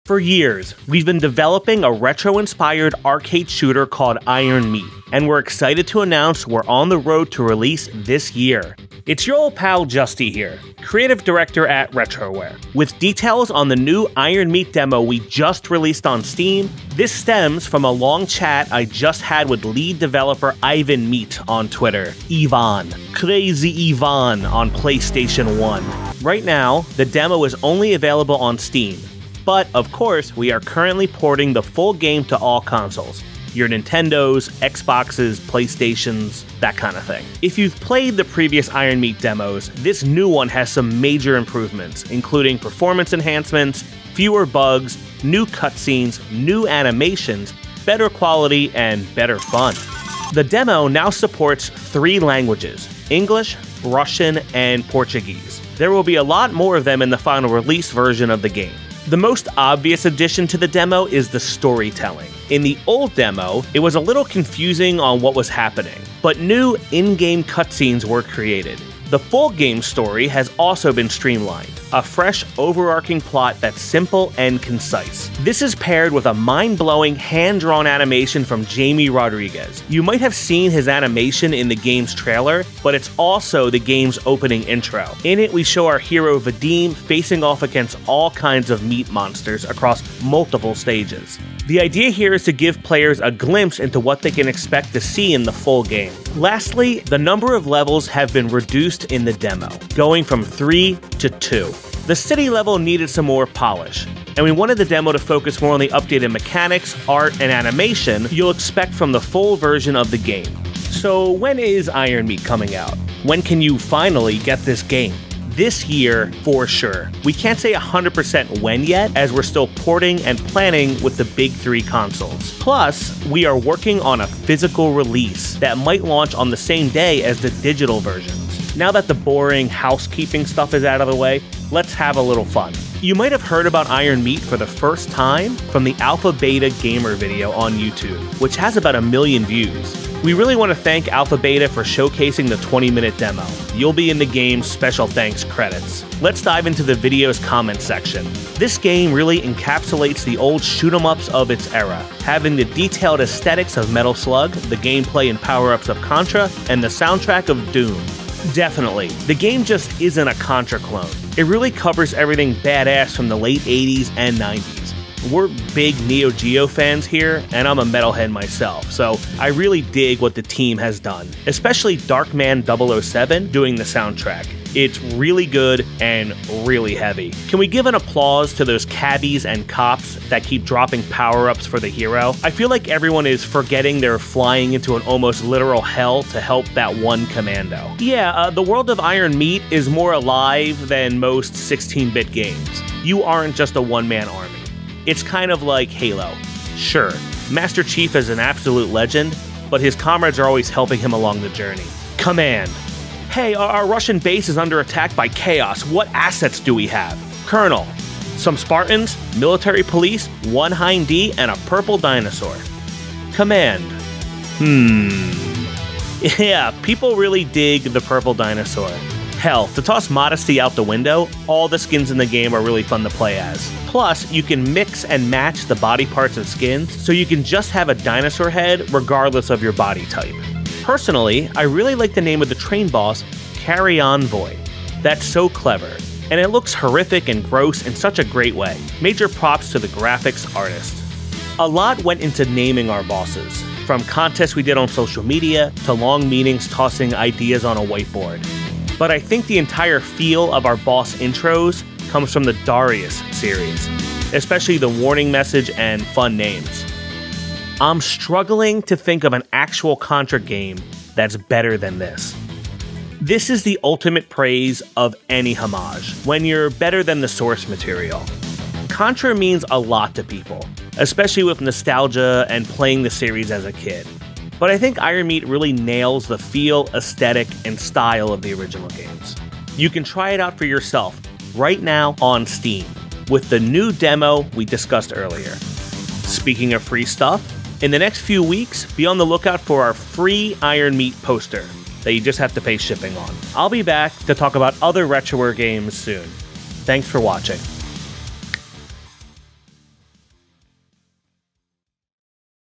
For years, we've been developing a retro-inspired arcade shooter called Iron Meat, and we're excited to announce we're on the road to release this year. It's your old pal Justy here, creative director at Retroware. With details on the new Iron Meat demo we just released on Steam, this stems from a long chat I just had with lead developer Ivan Meat on Twitter, Ivan, Crazy Ivan on PlayStation 1. Right now, the demo is only available on Steam. But, of course, we are currently porting the full game to all consoles. Your Nintendos, Xboxes, PlayStations, that kind of thing. If you've played the previous Iron Meat demos, this new one has some major improvements, including performance enhancements, fewer bugs, new cutscenes, new animations, better quality, and better fun. The demo now supports 3 languages: English, Russian, and Portuguese. There will be a lot more of them in the final release version of the game. The most obvious addition to the demo is the storytelling. In the old demo, it was a little confusing on what was happening, but new in-game cutscenes were created. The full game story has also been streamlined, a fresh, overarching plot that's simple and concise. This is paired with a mind-blowing, hand-drawn animation from Jaime Rodriguez. You might have seen his animation in the game's trailer, but it's also the game's opening intro. In it, we show our hero Vadim facing off against all kinds of meat monsters across multiple stages. The idea here is to give players a glimpse into what they can expect to see in the full game. Lastly, the number of levels have been reduced in the demo, going from 3 to 2. The city level needed some more polish, and we wanted the demo to focus more on the updated mechanics, art, and animation you'll expect from the full version of the game. So when is Iron Meat coming out? When can you finally get this game? This year, for sure. We can't say 100% when yet, as we're still porting and planning with the big 3 consoles. Plus, we are working on a physical release that might launch on the same day as the digital versions. Now that the boring housekeeping stuff is out of the way, let's have a little fun. You might have heard about Iron Meat for the first time from the Alpha Beta Gamer video on YouTube, which has about 1 million views. We really want to thank Alpha Beta for showcasing the 20-minute demo. You'll be in the game's special thanks credits. Let's dive into the video's comment section. This game really encapsulates the old shoot-'em-ups of its era, having the detailed aesthetics of Metal Slug, the gameplay and power-ups of Contra, and the soundtrack of Doom. Definitely, the game just isn't a Contra clone. It really covers everything badass from the late 80s and 90s. We're big Neo Geo fans here, and I'm a metalhead myself, so I really dig what the team has done, especially Darkman 007 doing the soundtrack. It's really good and really heavy. Can we give an applause to those cabbies and cops that keep dropping power-ups for the hero? I feel like everyone is forgetting they're flying into an almost literal hell to help that one commando. Yeah, the world of Iron Meat is more alive than most 16-bit games. You aren't just a one-man army. It's kind of like Halo. Sure, Master Chief is an absolute legend, but his comrades are always helping him along the journey. Command. Hey, our Russian base is under attack by chaos. What assets do we have? Colonel. Some Spartans, military police, 1 hind D, and a purple dinosaur. Command. Yeah, people really dig the purple dinosaur. Hell, to toss modesty out the window, all the skins in the game are really fun to play as. Plus, you can mix and match the body parts of skins, so you can just have a dinosaur head regardless of your body type. Personally, I really like the name of the train boss, Carry-On Boy. That's so clever, and it looks horrific and gross in such a great way. Major props to the graphics artist. A lot went into naming our bosses, from contests we did on social media to long meetings tossing ideas on a whiteboard. But I think the entire feel of our boss intros comes from the Darius series, especially the warning message and fun names. I'm struggling to think of an actual Contra game that's better than this. This is the ultimate praise of any homage, when you're better than the source material. Contra means a lot to people, especially with nostalgia and playing the series as a kid. But I think Iron Meat really nails the feel, aesthetic, and style of the original games. You can try it out for yourself right now on Steam, with the new demo we discussed earlier. Speaking of free stuff, in the next few weeks, be on the lookout for our free Iron Meat poster that you just have to pay shipping on. I'll be back to talk about other Retroware games soon. Thanks for watching.